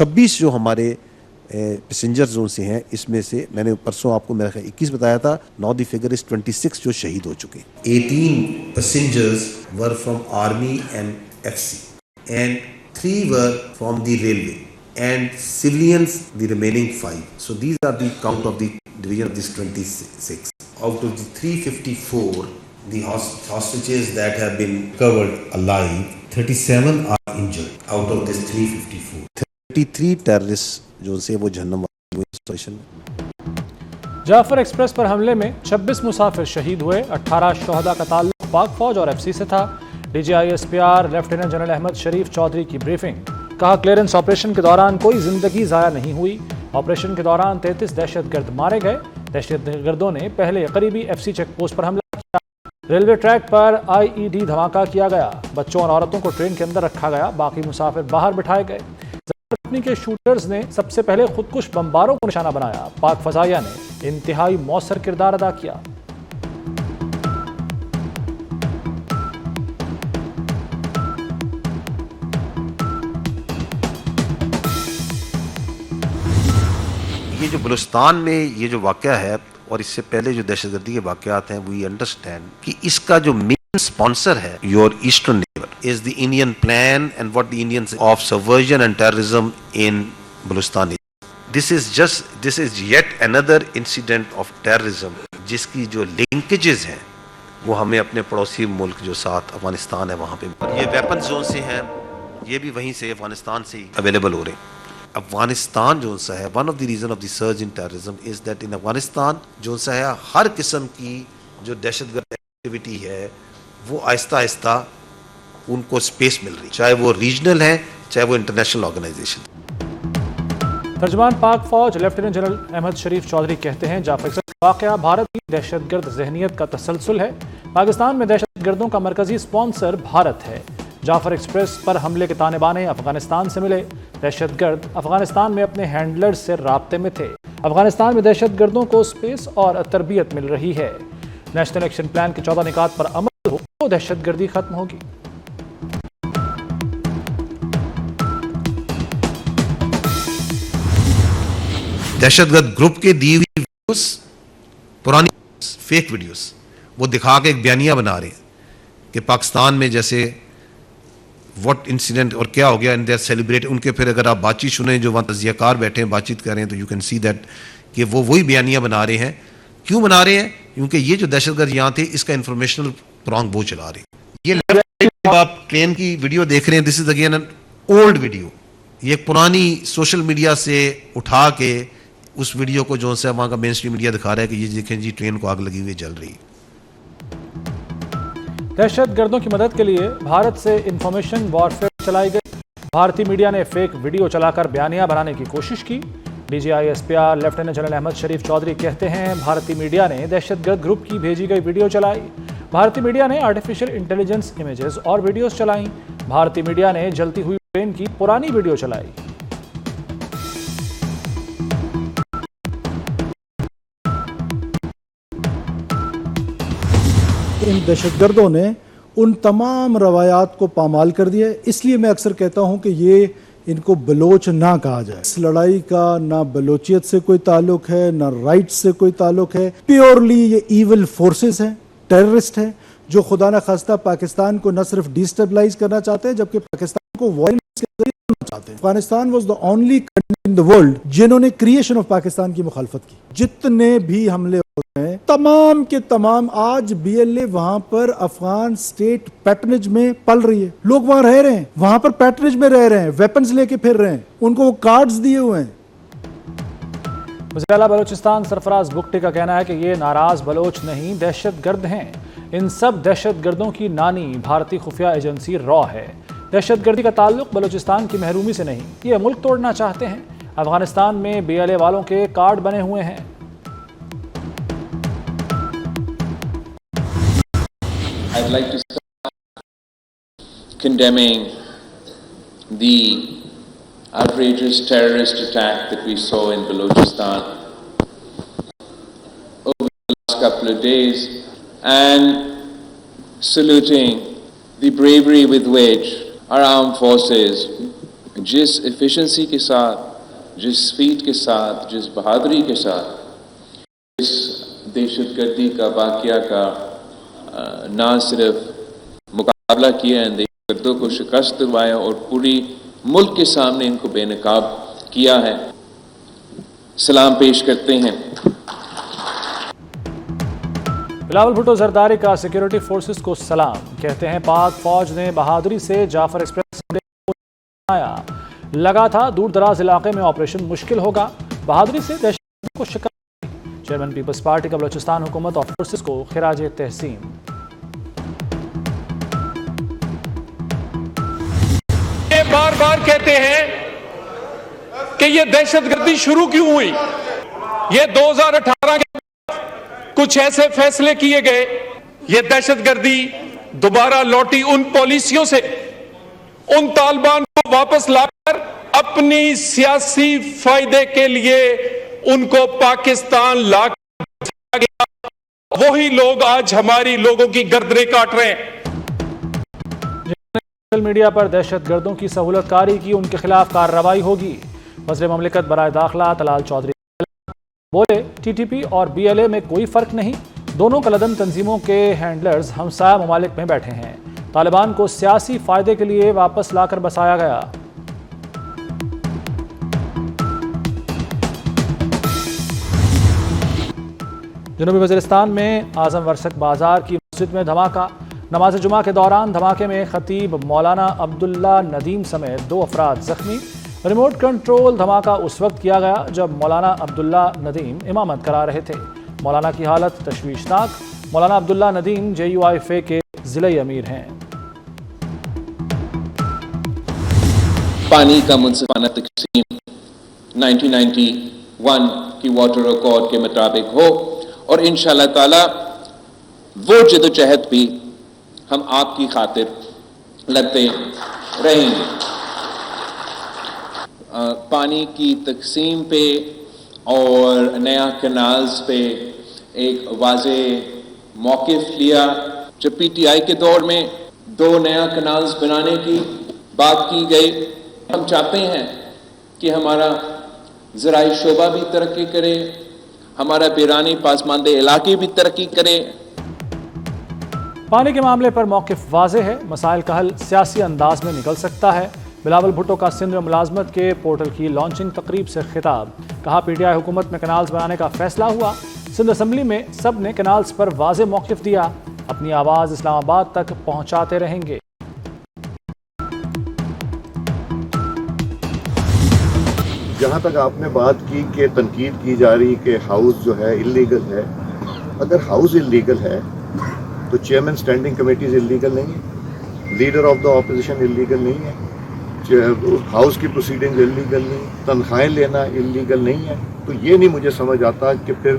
26 جو ہمارے passenger zone سے ہیں، اس میں سے میں نے پرسوں آپ کو میرا خیال 21 بتایا تھا، ناؤ دی فگر از 26 جو شہید ہو چکے. 18 passengers were from army and FC and 3 were from the railway and civilians the remaining 5. So these are the count of the division of this 26. Out of the 354 the hostages that have been covered alive, 37 are injured out of this 354. 33 terrorists جو سے وہ جہنم والے. جعفر express پر حملے میں 26 مسافر شہید ہوئے. 18 شہداء کا تعلق پاک فوج اور ایف سی سے تھا. D G I S P R lieutenant general Ahmed Sharif Chaudhry کی بریفنگ. کہا کلیئرنس آپریشن کے دوران کوئی زندگی ضائع نہیں ہوئی. آپریشن کے دوران 33 دہشت گرد مارے گئے. دہشت گردوں نے پہلے قریبی ایف سی چیک پوسٹ پر حملہ کیا. ریلوے ٹریک پر آئی ای ڈی دھماکہ کیا گیا. بچوں اور عورتوں کو ٹرین کے اندر رکھا گیا. باقی مسافر باہر بٹھائے گئے. زخمی کے شوٹرز نے سب سے پہلے خودکش بمباروں کو نشانہ بنایا. پاک فضائیہ نے انتہائی مؤثر کردار ادا کیا. یہ جو بلوچستان میں یہ جو واقعہ ہے اور اس سے پہلے جو دہشت گردی کے واقعات ہیں، وی انڈرسٹینڈ کہ اس کا جو مین اسپانسر ہے your eastern neighbour is the Indian plan and what the Indians of subversion and terrorism in Balochistan. This is yet another incident of terrorism جس کی جو لنکیجز ہیں وہ ہمیں اپنے پڑوسی ملک جو ساتھ افغانستان ہے وہاں پہ یہ ویپن زون سے ہیں، یہ بھی وہیں سے افغانستان سے ہی اویلیبل ہو رہے ہیں. افغانستان جو سا ہے one of the reason of the surge in terrorism is that in Afghanistan جو سا ہے ہر قسم کی جو دہشت گرد ایکٹیویٹی ہے وہ آہستہ آہستہ ان کو اسپیس مل رہی، چاہے وہ ریجنل ہے چاہے وہ انٹرنیشنل آرگنائزیشن. ترجمان پاک فوج لیفٹیننٹ جنرل احمد شریف چودھری کہتے ہیں جعفر واقعہ بھارت کی دہشت گرد ذہنیت کا تسلسل ہے. پاکستان میں دہشت گردوں کا مرکزی اسپانسر بھارت ہے. جعفر ایکسپریس پر حملے کے تانے بانے افغانستان سے ملے. دہشت گرد افغانستان میں اپنے ہینڈلر سے رابطے میں تھے. افغانستان میں دہشت گردوں کو اسپیس اور تربیت مل رہی ہے. نیشنل ایکشن پلان کے 14 نکات پر عمل ہو تو دہشت گردی ختم ہوگی. دہشت گرد گروپ کے دی ہوئی ویڈیوز، پرانی فیک ویڈیوز وہ دکھا کے ایک بیانیہ بنا رہے ہیں کہ پاکستان میں جیسے واٹ انسیڈنٹ اور کیا ہو گیا ان دیر سیلیبریٹ. ان کے پھر اگر آپ بات چیت سنیں جو وہاں تجزیہ کار بیٹھے ہیں بات چیت کر رہے ہیں تو یو کین سی دیٹ کہ وہ وہی بیانیہ بنا رہے ہیں. کیوں بنا رہے ہیں؟ کیونکہ یہ جو دہشت گرد یہاں تھے اس کا انفارمیشنل پرانگ وہ چلا رہے ہیں. یہ لیفٹ آپ ٹرین کی ویڈیو دیکھ رہے ہیں، this is again an old video. یہ ایک پرانی سوشل میڈیا سے اٹھا کے اس ویڈیو کو جو ہے وہاں کا مین اسٹریم میڈیا دکھا رہا ہے کہ یہ دیکھیں جی ٹرین کو آگ لگی ہوئی جل رہی. دہشت گردوں کی مدد کے لیے بھارت سے انفارمیشن وارفیئر چلائی گئی. بھارتی میڈیا نے فیک ویڈیو چلا کر بیانیہ بنانے کی کوشش کی. D G I S P R lieutenant general Ahmed Sharif Chaudhry کہتے ہیں بھارتی میڈیا نے دہشت گرد گروپ کی بھیجی گئی ویڈیو چلائی. بھارتی میڈیا نے آرٹیفیشل انٹیلیجنس امیجز اور ویڈیوز چلائیں. بھارتی میڈیا نے جلتی ہوئی ٹرین کی پرانی ویڈیو چلائی. ان دہشت گردوں نے ان تمام روایات کو پامال کر دیا ہے. اس لیے میں اکثر کہتا ہوں کہ یہ ان کو بلوچ نہ کہا جائے. اس لڑائی کا نہ بلوچیت سے کوئی تعلق ہے نہ رائٹ سے کوئی تعلق ہے. پیورلی یہ ایول فورسز ہیں، ٹیررسٹ ہیں جو خدا نہ خواستہ پاکستان کو نہ صرف ڈیسٹیبلائز کرنا چاہتے ہیں جبکہ پاکستان کو وائلنس کے ذریعے کرنا چاہتے ہیں. Afghanistan was the only country in the world جنہوں نے کریشن آف پاکستان کی مخالفت کی. جتنے بھی حملے ہوتے ہیں تمام کے تمام آج بی ایل اے وہاں پر افغان سٹیٹ پیٹرنیج میں پل رہی ہے. لوگ وہاں رہ رہے ہیں، وہاں پر پیٹرنیج میں رہ رہے ہیں، ویپنز لے کے پھر رہے ہیں، ان کو وہ کارڈز دیے ہوئے ہیں. وزیر اعلیٰ بلوچستان سرفراز بگٹی کا کہنا ہے کہ یہ ناراض بلوچ نہیں دہشت گرد ہیں. ان سب دہشت گردوں کی نانی بھارتی خفیہ ایجنسی را ہے. دہشت گردی کا تعلق بلوچستان کی محرومی سے نہیں، یہ ملک توڑنا چاہتے ہیں. افغانستان میں بی ایل اے والوں کے کارڈ بنے ہوئے ہیں. I'd like to start condemning the outrageous terrorist attack that we saw in Balochistan over the last couple of days and saluting the bravery with which our armed forces जिस efficiency के साथ, जिस speed के साथ, जिस बहादुरी के साथ इस दहशतगर्दी का वाक़या का ना सिर्फ मुकाबला किया, इन दहशतगर्दों को शिकस्त दिलवाया और पूरी मुल्क के सामने इनको बेनकाब किया है, सलाम पेश करते हैं। बिलावल भुट्टो जरदारी का सिक्योरिटी फोर्सेस को सलाम, कहते हैं पाक फौज ने बहादुरी से जाफर एक्सप्रेस को आया, लगा था दूर दराज इलाके में ऑपरेशन मुश्किल होगा, बहादुरी से दहशत को शिकस्त। चेयरमैन पीपल्स पार्टी का बलोचिस्तान हुकूमत और फोर्सेस को खिराज तहसीन। ये बार बार कहते हैं कि ये दहशतगर्दी शुरू क्यों हुई। ये 2018 के कुछ ऐसे फैसले किए गए, ये दहशतगर्दी दोबारा लौटी उन पॉलिसियों से, उन तालिबान को वापस लाकर अपनी सियासी फायदे के लिए उनको पाकिस्तान लाकर गया। वही लोग आज हमारी लोगों की गर्दनें काट रहे हैं। सोशल मीडिया पर दहशतगर्दों की सहूलतकारी की, उनके खिलाफ कार्रवाई होगी। वज़ीर ममलिकत बराए दाखिला तलाल चौधरी बोले, टीटीपी और बीएलए में कोई फर्क नहीं, दोनों कलदम तंजीमों के हैंडलर्स हमसाया ममालिक में बैठे हैं, तालिबान को सियासी फायदे के लिए वापस लाकर बसाया गया। जनूबी वज़ीरिस्तान में आज़म वर्सक बाजार की मस्जिद में धमाका, नमाज जुमा के दौरान धमाके में खतीब मौलाना अब्दुल्ला नदीम समेत 2 अफराद जख्मी। रिमोट कंट्रोल धमाका उस वक्त किया गया जब मौलाना अब्दुल्ला नदीम इमामत करा रहे थे। मौलाना की हालत तशवीशनाक। मौलाना अब्दुल्ला नदीम JUIFA के ज़िले अमीर हैं। पानी का मुनसिफाना तकसीम 1991 की वाटर अकॉर्ड के मुताबिक हो और इंशाअल्लाह ताला वो जदोजहद भी हम आपकी खातिर लगते रहेंगे। पानी की तकसीम पे और नया कैनाल्स पे एक वाज़े मौक़िफ़ लिया। जब PTI के दौर में 2 नया कैनाल्स बनाने की बात की गई, हम चाहते हैं कि हमारा ज़राई शोबा भी तरक्की करे, हमारा बिरानी पासमानदे इलाके भी तरक्की करे। पानी के मामले पर मौक़िफ़ वाज़ेह है, मसाइल का हल सियासी अंदाज में निकल सकता है। बिलावल भुट्टो का सिंध में मुलाजमत के पोर्टल की लॉन्चिंग तकरीब से खिताब, कहा PTI हुकूमत में कैनाल्स बनाने का फैसला हुआ, सिंध असम्बली में सब ने कैनाल्स पर वाज़ेह मौक़िफ़ दिया, अपनी आवाज़ इस्लामाबाद तक पहुँचाते रहेंगे। जहाँ तक आपने बात की कि तनकीद की जा रही कि हाउस जो है इल्लीगल है, अगर हाउस इल्लीगल है तो चेयरमैन स्टैंडिंग कमेटीज इल्लीगल नहीं है, leader of the opposition illegal नहीं है, हाउस की प्रोसीडिंग इल्लीगल नहीं, तनख्वाहें लेना इल्लीगल नहीं है। तो ये नहीं मुझे समझ आता कि फिर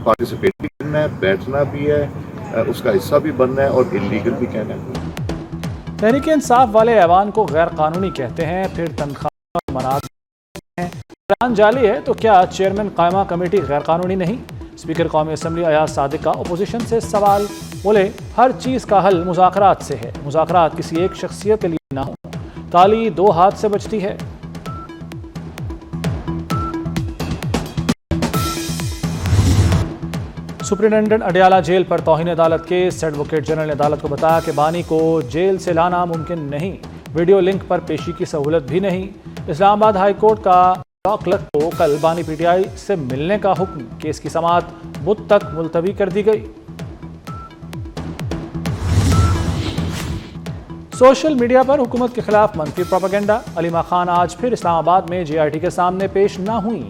पार्टिसिपेट भी करना है, बैठना भी है, उसका हिस्सा भी बनना है और इल्लीगल भी कहना है। तहरीक इंसाफ वाले ऐवान को गैर कानूनी कहते हैं, फिर तनख्वाह मनाते हैं। ऐलान जाली है तो क्या चेयरमैन कायमा कमेटी गैर कानूनी नहीं? स्पीकर कौमी असम्बली अयाज सादिक का अपोजिशन से सवाल, बोले हर चीज़ का हल मुज़ाकरात से है, मुज़ाकरात किसी एक शख्सियत के लिए ना हो, ताली 2 हाथ से बचती है। सुप्रिंटेंडेंट अडियाला जेल पर तौहीन अदालत केस, एडवोकेट जनरल ने अदालत को बताया कि बानी को जेल से लाना मुमकिन नहीं, वीडियो लिंक पर पेशी की सहूलत भी नहीं। इस्लामाबाद हाई कोर्ट का लॉ क्लर्क को कल बानी PTI से मिलने का हुक्म, केस की समाअत बुध तक मुलतवी कर दी गई। सोशल मीडिया पर हुकूमत के खिलाफ मनफी प्रोपेगेंडा, अलीमा खान आज फिर इस्लामाबाद में JIT के सामने पेश न हुई।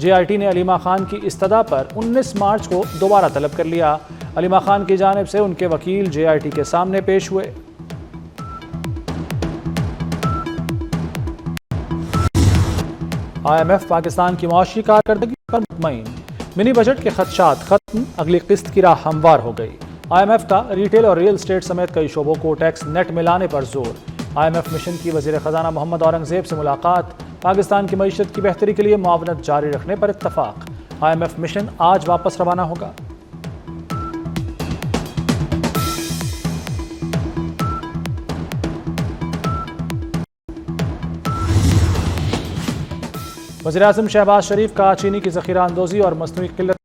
JIT ने अलीमा खान की इस्तदा पर 19 मार्च को दोबारा तलब कर लिया। अलीमा खान की जानिब से उनके वकील JIT के सामने पेश हुए। IMF पाकिस्तान की मुआशी कारकर्दगी पर मुतमईन, मिनी बजट के खदशात खत्म, अगली किस्त की राह हमवार हो गई। IMF का रिटेल और रियल एस्टेट समेत कई शोबों को टैक्स नेट में लाने पर जोर। IMF मिशन की वज़ीर ख़जाना मोहम्मद औरंगज़ेब से मुलाकात, पाकिस्तान की मईशत की बेहतरी के लिए मुआवनत जारी रखने पर इत्तफाक। IMF मिशन आज वापस रवाना होगा। वज़ीर-ए-आज़म शहबाज शरीफ का चीनी की ज़ख़ीरा अंदोज़ी और मसनूई क़िल्लत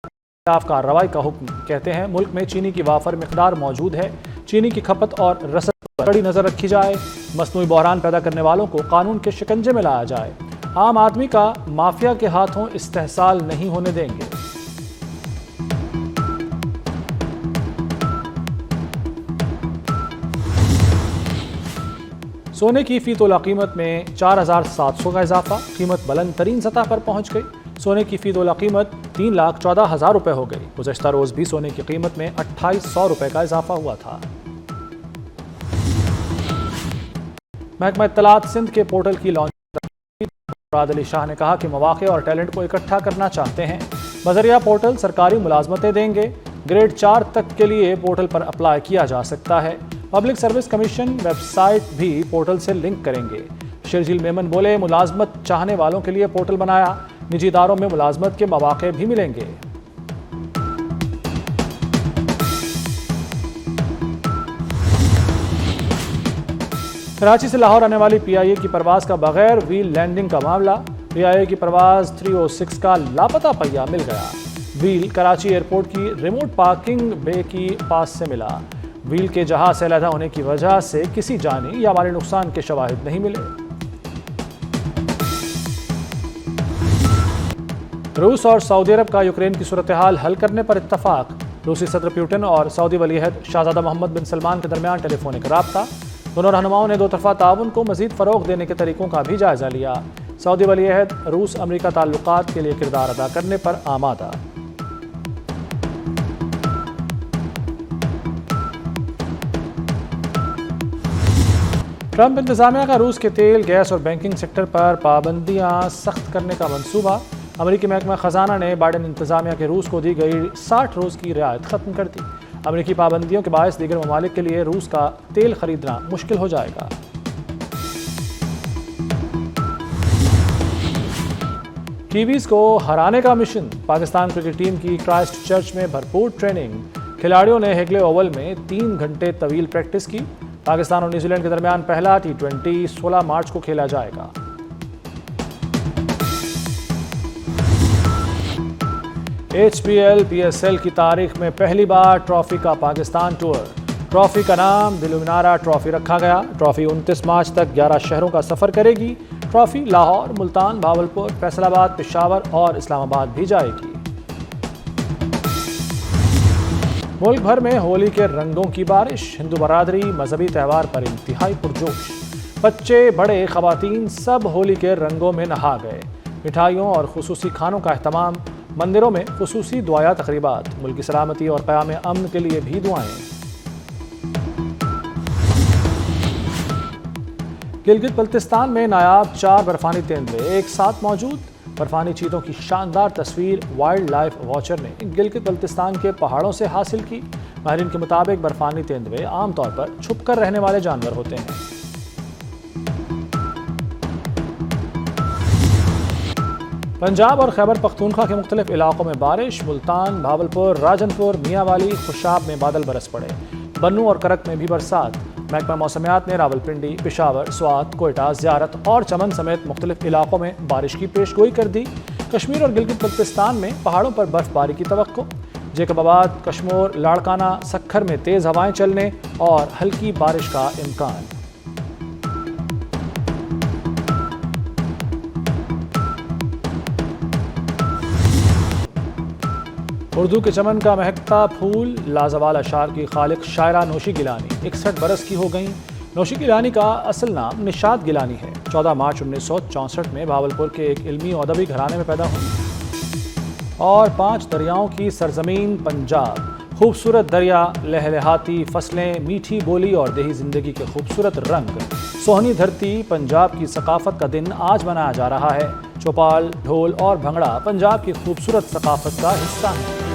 खिलाफ कार्रवाई का हुक्म। कहते हैं मुल्क में चीनी की वाफर मिक़दार मौजूद है, चीनी की खपत और रसद पर कड़ी नज़र रखी जाए, मसनूई बहरान पैदा करने वालों को कानून के शिकंजे में लाया जाए, आम आदमी का माफिया के हाथों इस्तेहसाल नहीं होने देंगे। सोने की फी तोला कीमत में 4,700 का इजाफा, कीमत बुलंद तरीन सतह पर पहुंच गई। सोने की फी तोला कीमत 3,14,000 रुपये हो गई। गुज़श्ता रोज़ भी सोने की कीमत में 2,800 रुपये का इजाफा हुआ था। महकमा इत्तलात सिंध के पोर्टल की लॉन्च मुराद अली शाह ने कहा कि मौक़े और टैलेंट को इकट्ठा करना चाहते हैं। बज़रिया पोर्टल सरकारी मुलाजमतें देंगे। ग्रेड 4 तक के लिए पोर्टल पर अप्लाई किया जा सकता है। पब्लिक सर्विस कमीशन वेबसाइट भी पोर्टल से लिंक करेंगे। शर्जील मेमन बोले, मुलाजमत चाहने वालों के लिए पोर्टल बनाया, निजी इदारों में मुलाजमत के मौक़े भी मिलेंगे। कराची से लाहौर आने वाली PIA की परवाज़ का बगैर व्हील लैंडिंग का मामला। PIA की परवाज़ 306 का लापता पहिया मिल गया। व्हील कराची एयरपोर्ट की रिमोट पार्किंग बे की पास से मिला। व्हील के जहाज से अलहदा होने की वजह से किसी जानी या माली नुकसान के शवाहिद नहीं मिले। रूस और सऊदी अरब का यूक्रेन की सूरत हाल हल करने पर इत्तफाक। रूसी सदर पुतिन और सऊदी वलीअहद शाहजादा मोहम्मद बिन सलमान के दरमियान टेलीफोनिक राब्ता। दोनों रहनुमाओं ने दो तरफा ताउन को मजीद फ़रोग़ देने के तरीक़ों का भी जायज़ा लिया। सऊदी वलीअहद रूस अमरीका ताल्लुकात के लिए किरदार अदा करने पर आमादा। ट्रंप इंतज़ामिया का रूस के तेल, गैस और बैंकिंग सेक्टर पर पाबंदियां सख्त करने का मंसूबा। अमरीकी महकमा ख़जाना ने बाइडेन इंतज़ामिया के रूस को दी गई 60 रोज़ की रियायत ख़त्म कर दी। अमरीकी पाबंदियों के बायस दीगर ममालिक के लिए रूस का तेल खरीदना मुश्किल हो जाएगा। कीवीज़ को हराने का मिशन। पाकिस्तान क्रिकेट टीम की क्राइस्ट चर्च में भरपूर ट्रेनिंग। खिलाड़ियों ने हेगले ओवल में 3 घंटे तवील प्रैक्टिस की। पाकिस्तान और न्यूजीलैंड के दरमियान पहला T20 16 मार्च को खेला जाएगा। HPL PSL की तारीख में पहली बार ट्रॉफी का पाकिस्तान टूर। ट्रॉफी का नाम दिलुमिनारा ट्रॉफी रखा गया। ट्रॉफी 29 मार्च तक 11 शहरों का सफ़र करेगी। ट्रॉफी लाहौर, मुल्तान, भावलपुर, फैसलाबाद, पेशावर और इस्लामाबाद भी जाएगी। मुल्क भर में होली के रंगों की बारिश। हिंदू बरादरी मजहबी त्यौहार पर इंतहाई पुरजोश। बच्चे, बड़े, ख़वातीन सब होली के रंगों में नहा गए। मिठाइयों और खुसूसी खानों का अहतमाम। मंदिरों में खुसूसी दुआया तकरीबात। मुल्क की सलामती और क़याम अमन के लिए भी दुआएं। गिलगित बल्तिस्तान में नायाब 4 बर्फानी तेंदुए एक साथ मौजूद। बर्फानी चीतों की शानदार तस्वीर वाइल्ड लाइफ वॉचर ने गिलगित बल्तिस्तान के पहाड़ों से हासिल की। माहिरीन के मुताबिक बर्फानी तेंदुए आमतौर पर छुपकर रहने वाले जानवर होते हैं। पंजाब और खैबर पख्तूनख्वा के मुख्तलिफ इलाकों में बारिश। मुल्तान, भावलपुर, राजनपुर, मियांवाली, खुशाब में बादल बरस पड़े। बन्नू और करक में भी बरसात। महकमा मौसमियात ने रावलपिंडी, पेशावर, स्वात, कोयटा, ज़ियारत और चमन समेत मुख्तलिफ इलाकों में बारिश की पेशगोई कर दी। कश्मीर और गिलगित बल्तिस्तान में पहाड़ों पर बर्फबारी की तवक्को। जेकबाबाद, कश्मोर, लाड़काना, सक्खर में तेज़ हवाएं चलने और हल्की बारिश का इम्कान। उर्दू के चमन का महकता फूल। लाजवाल अशार की खालिक शायरा नौशी गिलानी 61 बरस की हो गई। नौशी गिलानी का असल नाम निशात गिलानी है। 14 मार्च 1964 में भावलपुर के एक इल्मी और अदबी घराने में पैदा हुई। और 5 दरियाओं की सरजमीन पंजाब। खूबसूरत दरिया, लहलहाती फसलें, मीठी बोली और देही जिंदगी के खूबसूरत रंग। सोहनी धरती पंजाब की सकाफत का दिन आज मनाया जा रहा है। चौपाल, ढोल और भंगड़ा पंजाब की खूबसूरत सकाफत का हिस्सा है।